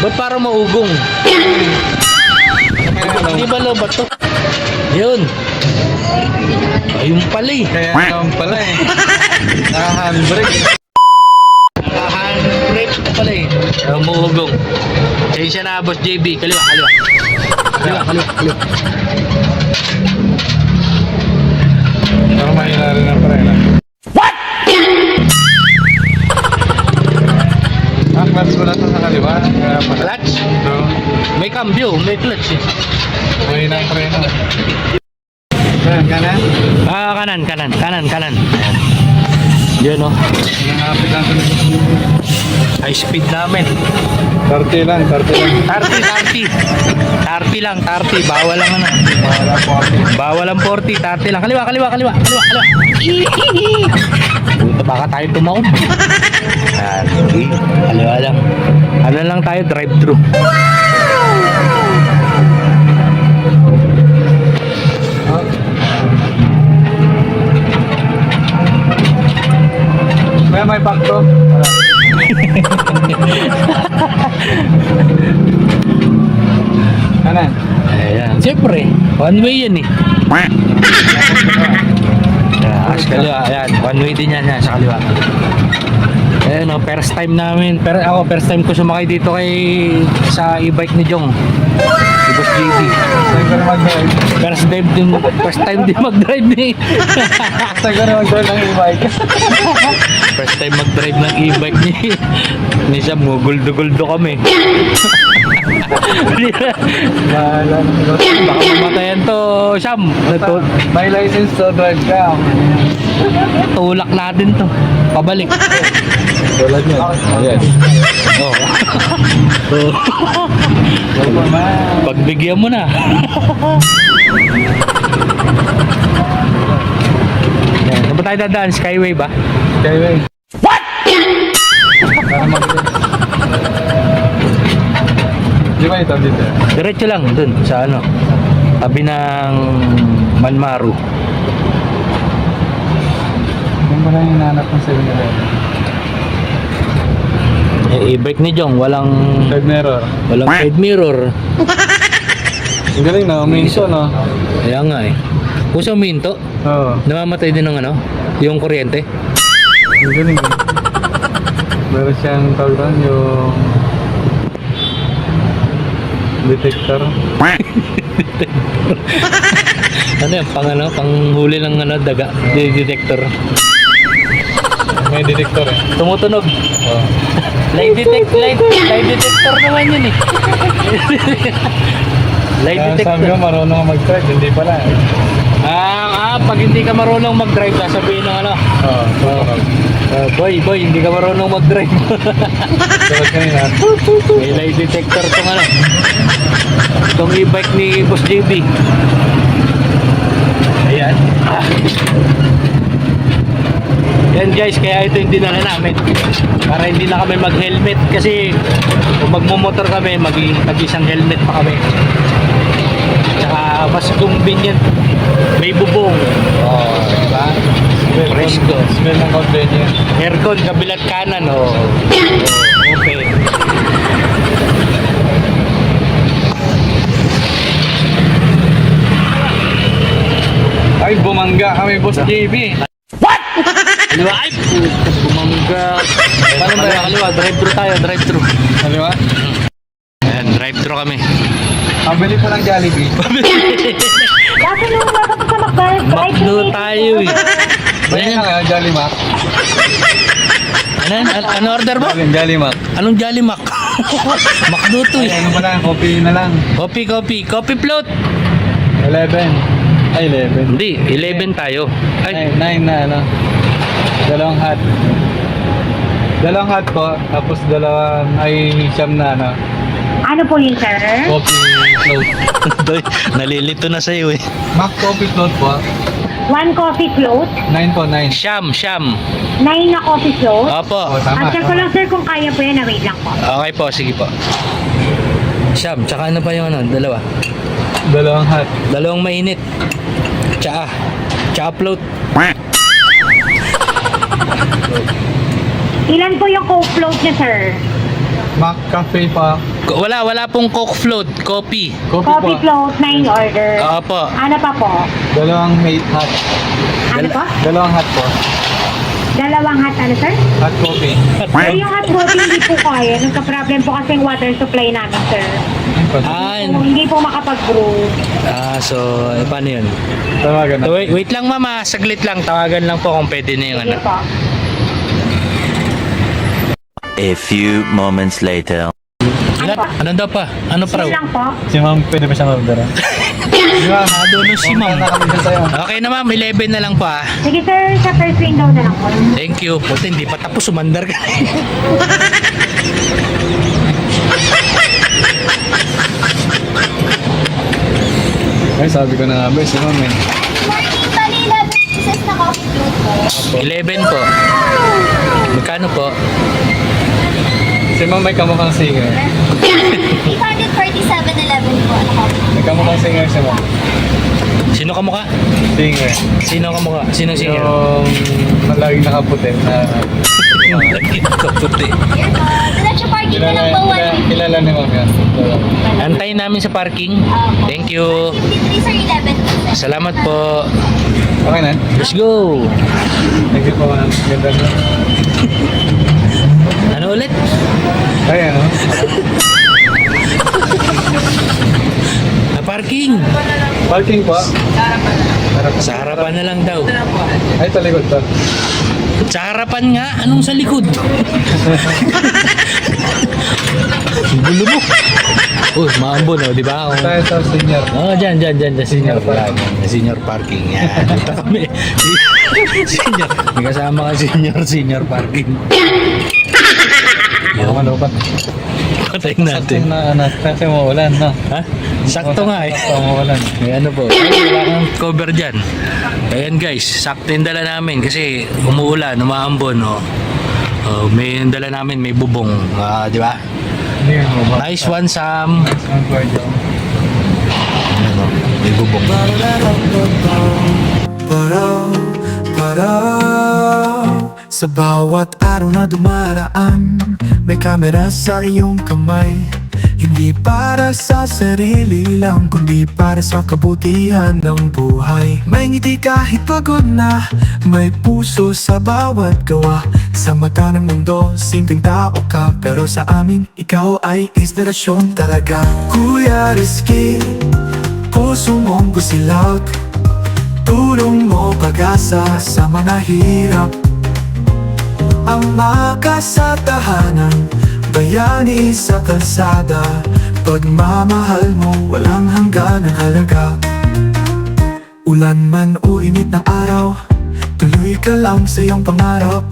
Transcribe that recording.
Ba't para maugong? Hindi ba lobat to? Yun. Ayun pala eh. Kaya naman pala eh. Naka-handbrake. Naka-handbrake na pala eh. Ayun maugong. Ayun siya na, Boss JB. Kaliwa, kaliwa. Kaliwa, kaliwa, kaliwa. Pero mahina rin ang prena. What? Clutch ko lang sa kaliwa. Kaya pala. Clutch? So, May cambio, may clutch eh. mahina ang prena. Kanan, kanan. Kanan, kanan, kanan, kanan. Yun o. Nangapit lang sa likod. High speed namin. 30 lang, 30 lang. 30, 30. 30 lang, 30. Bawal lang ano. Wala po ako. Bawal ang 40, 30 lang. Kaliwa, kaliwa, kaliwa, kaliwa, kaliwa. Puta, baka tayo tumawag. Yan, okay. Kaliwa lang. Ano lang tayo, drive-thru. May pakto. Kanan. Ayan. Siyempre, one way yan eh. Sa kaliwa, ayan. One way din yan, sa kaliwa. Ayan o, first time namin. Ako, first time ko sumakay dito sa e-bike ni Jong. Si Boss JB. First time din mag-drive ni. Saan ka na mag-drive ng e-bike? First time mag-drive ng e-bike ni Sam. Guldo-guldo kami. Bahala. Baka mamatayan to, Sam. May license to drive ka. Tulak natin to. Pabalik. Tulad nyo. Ayan. Oh. Pagbigyan mo na. Yan. Saan ba tayo dadaan? Skyway ba? Skyway. What? Para di ba ito dito? Diretso lang dun sa ano. Tabi ng Manmaru. Yung ba lang hinahanap ng 7-Eleven? E-bike ni Jong, walang Side mirror. side mirror. Ang galing na, uminso no? Kaya nga eh. Kung sa uminto, Oo. namamatay din ng ano, yung kuryente. Ang galing eh. Meron siyang tawag doon, yung detector. Ano yan, panghuli ng ano, daga, detector. May detector eh. Tumutunog. Oo. Lie detector naman yun eh. Lie Kaya sabi detector. ko marunong ka mag-drive, hindi pala eh. Pag hindi ka marunong mag-drive, sasabihin ng ano, Oo. boy, hindi ka marunong mag-drive. Tulad kanina. May lie detector tong ano. Itong e-bike ni Boss JB. Ayan. Yan guys, kaya ito yung dinala namin. Para hindi na kami mag-helmet. Kasi kung magmumotor kami, mag-isang helmet pa kami. Tsaka mas convenient. May bubong. Oh, diba? Fresco. Smell ng convenient. Aircon, kabilat kanan. Oh. Okay. Ay, bumangga kami, Boss JB. Kaliwa, ay puta, bumangga. Paano ba yan? Kaliwa, drive-thru tayo, drive-thru. Ano ba? Ayan, drive-thru kami. Ang bili po ng Jollibee. Kasi nung dapat sa McDonald's, Makdo tayo eh. Bili na kayo, Jolly Mac. Ano order mo? Jolly Mac. Anong Jolly Mac? Makdo to Ay, eh. ano ba lang, coffee na lang. Coffee float. 11. Ay, 11. Hindi, 11 tayo. Ay, 9 na ano. Dalawang hot. Dalawang hot po, tapos dalawang ay siyam na ano. ano po yun, sir? Coffee float. Doy, nalilito na sa'yo eh. Mac coffee float po. 1 coffee float, 9 po, 9. Siyam. 9 na coffee float. Opo. Oh, tama. At check ko lang, sir, kung kaya po yan, na wait lang po. Okay po, sige po. Siyam, tsaka ano pa yung ano, dalawa? Dalawang hot. Dalawang mainit. Tsaka float. Ilan po yung coke float niya, sir? Mac cafe pa. Wala pong Coke float, coffee. Coffee float na in order. Opo. Ano pa po? Dalawang hot. Ano po? Dalawang hot po. Dalawang hot ano, sir? Hot coffee. Sir, yung hot coffee hindi po kaya. Nagka-problem po kasi yung water supply namin, sir. So, hindi po makapag-brew. So, paano yun? Tawagan na. Wait lang mama, saglit lang. Tawagan lang po kung pwede na yung ano. Sige po. A few moments later. Ano daw pa? Ano pa raw? Sige lang po. Si ma'am, pwede ba siyang order? Di ba? Doon si ma'am. Na kami dyan sa'yo. Okay na ma'am, 11 na lang po ah. Sige, sir. Sa first window na lang po. Thank you. Puti, hindi pa tapos. Sumandar ka. Ay, sabi ko na nga ba, si ma'am eh. Morning, bali 11 pieces na coffee float po. 11 po. Magkano po? Si ma'am may kamukhang singer. 347.11 po na coffee. May kamukhang singer si ma'am. Sino ka mukha? Singer. Sino ka mukha? Sinong singer? Yung laging nakaputi na Kaputi. Diretso parking na lang po 150. kilala ni ma'am yan. Antayin namin sa parking. Thank you. 53 sir, 11 pieces. Salamat po. Okay na? Let's go. Thank you po ma'am. Ganda na. Ano ulit? Ay, ano? Parking. Parking po. Sa harapan na lang daw. Ay, talikod to. Sa harapan nga, anong sa likod? Gulo mo. Maambon di ba? Tayo sa senior. Dyan, senior pala. Senior parking. Yan, dito kami. Senior. May kasama ka senior parking. Ako malupat. Patayin natin. Kasi maulan, no? Ha? Sakto nga eh. Sakto maulan. May ano po. Wala kang cover dyan. Ayan guys, sakto yung dala namin kasi umuulan, umaambon. May yung dala namin, may bubong. Di ba? Hindi yung mababa. Nice one, Sam. Ang kwarto. Ayan, may bubong. Sa bawat araw na dumaraan, may kamera sa iyong kamay. Hindi para sa sarili lang, kundi para sa kabutihan ng buhay. May ngiti kahit pagod na, may puso sa bawat gawa. Sa mata ng mundo, simpleng tao ka, pero sa amin, ikaw ay inspirasyon talaga. Kuya Rizky, puso mong busilak, tulong mo pag-asa sa mga hirap. Ang maka sa tahanan, bayani sa kalsada. Pagmamahal mo, walang hanggan ang halaga. Ulan man o init na araw, tuloy ka lang sa iyong pangarap.